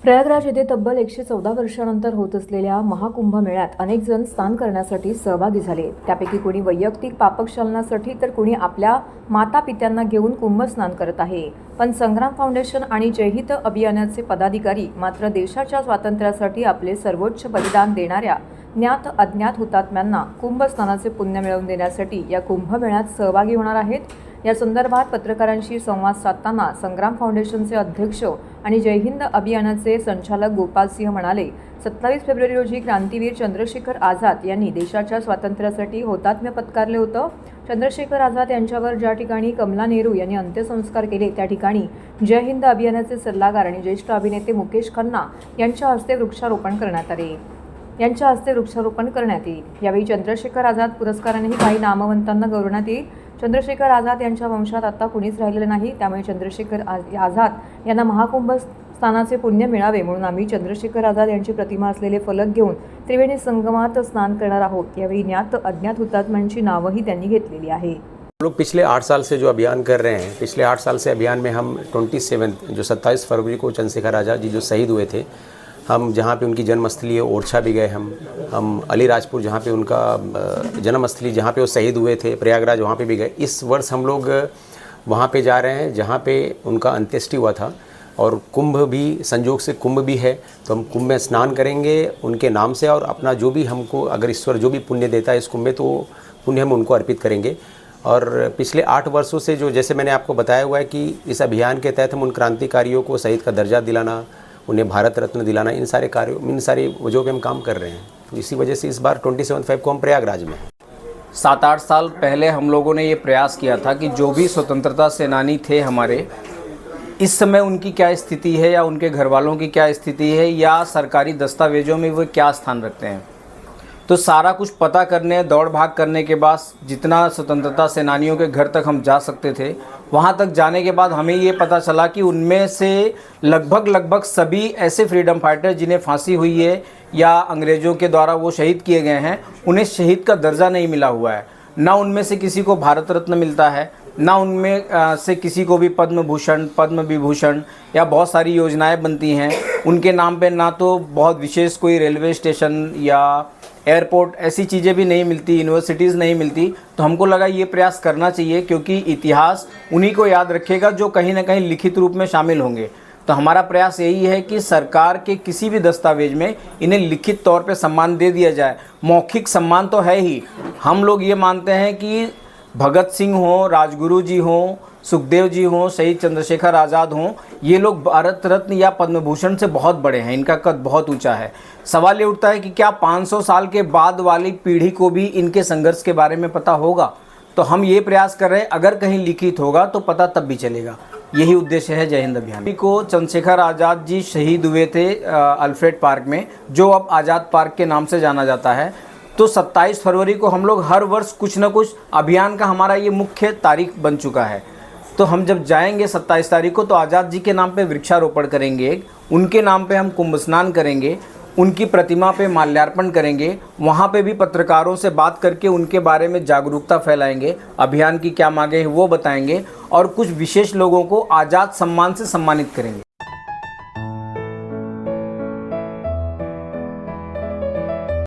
प्रयागराज येथे तब्बल 114 वर्षांनंतर होत असलेल्या महाकुंभ मेळ्यात अनेक जण स्नान करण्यासाठी सहभागी झाले। त्यापैकी कोणी वैयक्तिक पापक्षालनासाठी तर कोणी आपल्या माता-पित्यांना घेऊन कुंभ स्नान करत आहे। पण संग्राम फाउंडेशन आणि जयहित अभियानाचे पदाधिकारी मात्र देशाच्या स्वातंत्र्यासाठी आपले सर्वोच्च बलिदान देणाऱ्या ज्ञात अज्ञात हुतात्म्यांना कुंभ स्नानाचे पुण्य मिळवून देण्यासाठी या कुंभ मेळ्यात सहभागी होणार आहेत। या संदर्भात पत्रकारांशी संवाद साधताना संग्राम फाउंडेशनचे अध्यक्ष आणि जय हिंद अभियानाचे संचालक गोपाल सिंह म्हणाले, 27 फेब्रुवारी रोजी क्रांतीवीर चंद्रशेखर आझाद यांनी देशाच्या स्वातंत्र्यासाठी हुतात्म्य पत्कारले होतं। चंद्रशेखर आझाद यांच्यावर ज्या ठिकाणी कमला नेहरू यांनी अंत्यसंस्कार केले त्या ठिकाणी जय हिंद अभियानाचे सल्लागार आणि ज्येष्ठ अभिनेते मुकेश खन्ना यांच्या हस्ते वृक्षारोपण करण्यात येईल। यावेळी चंद्रशेखर आझाद पुरस्कारानेही काही नामवंतांना गौरवण्यात येईल। चंद्रशेखर आझाद यांच्या वंशात आता कुणीच राहिलेलं नाही, त्यामुळे चंद्रशेखर आझाद यांना महाकुंभ स्नानाचे पुण्य मिळावे म्हणून आम्ही चंद्रशेखर आझाद यांची प्रतिमा असलेले फलक घेऊन त्रिवेणी संगमात स्नान करणार आहोत। यावेळी ज्ञात अज्ञात हुतात्म्यांची नावही त्यांनी घेतलेली आहे। हम लोग पिछले 8 साल से जो अभियान कर रहे हैं, पिछले 8 साल से अभियान में हम 27 फरवरी को चंद्रशेखर आज़ाद जी जो शहीद हुए थे, हम जहाँ पे उनकी जन्मस्थली है ओरछा भी गए। हम अलीराजपुर जहाँ पे उनका जन्मस्थली जहाँ पे वो शहीद हुए थे, प्रयागराज वहाँ पे भी गए। इस वर्ष हम लोग वहाँ पे जा रहे हैं जहाँ पे उनका अंत्येष्टि हुआ था, और कुंभ भी संजोग से कुंभ भी है, तो हम कुंभ में स्नान करेंगे उनके नाम से, और अपना जो भी हमको अगर ईश्वर जो भी पुण्य देता है इस कुंभ में तो पुण्य हम उनको अर्पित करेंगे। और पिछले 8 वर्षों से जो जैसे मैंने आपको बताया हुआ है कि इस अभियान के तहत हम उन क्रांतिकारियों को शहीद का दर्जा दिलाना, उन्हें भारत रत्न दिलाना, इन सारी वजहों पे हम काम कर रहे हैं। तो इसी वजह से इस बार 27 फेब को हम प्रयागराज में 7-8 साल पहले हम लोगों ने ये प्रयास किया था कि जो भी स्वतंत्रता सेनानी थे हमारे, इस समय उनकी क्या स्थिति है या उनके घर वालों की क्या स्थिति है या सरकारी दस्तावेजों में वो क्या स्थान रखते हैं, तो सारा कुछ पता करने दौड़ भाग करने के बाद जितना स्वतंत्रता सेनानियों के घर तक हम जा सकते थे, वहाँ तक जाने के बाद हमें ये पता चला कि उनमें से लगभग सभी ऐसे फ्रीडम फाइटर जिन्हें फांसी हुई है या अंग्रेज़ों के द्वारा वो शहीद किए गए हैं, उन्हें शहीद का दर्जा नहीं मिला हुआ है। ना उनमें से किसी को भारत रत्न मिलता है, ना उनमें से किसी को भी पद्म भूषण पद्म विभूषण या बहुत सारी योजनाएं बनती हैं उनके नाम पे, ना तो बहुत विशेष कोई रेलवे स्टेशन या एयरपोर्ट ऐसी चीज़ें भी नहीं मिलती, यूनिवर्सिटीज़ नहीं मिलती। तो हमको लगा ये प्रयास करना चाहिए, क्योंकि इतिहास उन्हीं को याद रखेगा जो कहीं ना कहीं लिखित रूप में शामिल होंगे। तो हमारा प्रयास यही है कि सरकार के किसी भी दस्तावेज में इन्हें लिखित तौर पे सम्मान दे दिया जाए। मौखिक सम्मान तो है ही, हम लोग ये मानते हैं कि भगत सिंह हों, राजगुरु जी हों, सुखदेव जी हों, शहीद चंद्रशेखर आज़ाद हों, ये लोग भारत रत्न या पद्म भूषण से बहुत बड़े हैं, इनका कद बहुत ऊंचा है। सवाल ये उठता है कि क्या 500 साल के बाद वाली पीढ़ी को भी इनके संघर्ष के बारे में पता होगा? तो हम ये प्रयास कर रहे हैं, अगर कहीं लिखित होगा तो पता तब भी चलेगा। यही उद्देश्य है जय हिंद अभियान को। चंद्रशेखर आज़ाद जी शहीद हुए थे अल्फ्रेड पार्क में, जो अब आज़ाद पार्क के नाम से जाना जाता है। तो 27 फरवरी को हम लोग हर वर्ष कुछ न कुछ अभियान का हमारा ये मुख्य तारीख बन चुका है। तो हम जब जाएंगे 27 तारीख को, तो आज़ाद जी के नाम पे वृक्षारोपण करेंगे, उनके नाम पे हम कुंभ स्नान करेंगे, उनकी प्रतिमा पे माल्यार्पण करेंगे, वहाँ पे भी पत्रकारों से बात करके उनके बारे में जागरूकता फैलाएंगे, अभियान की क्या मांगे हैं वो बताएंगे, और कुछ विशेष लोगों को आज़ाद सम्मान से सम्मानित करेंगे।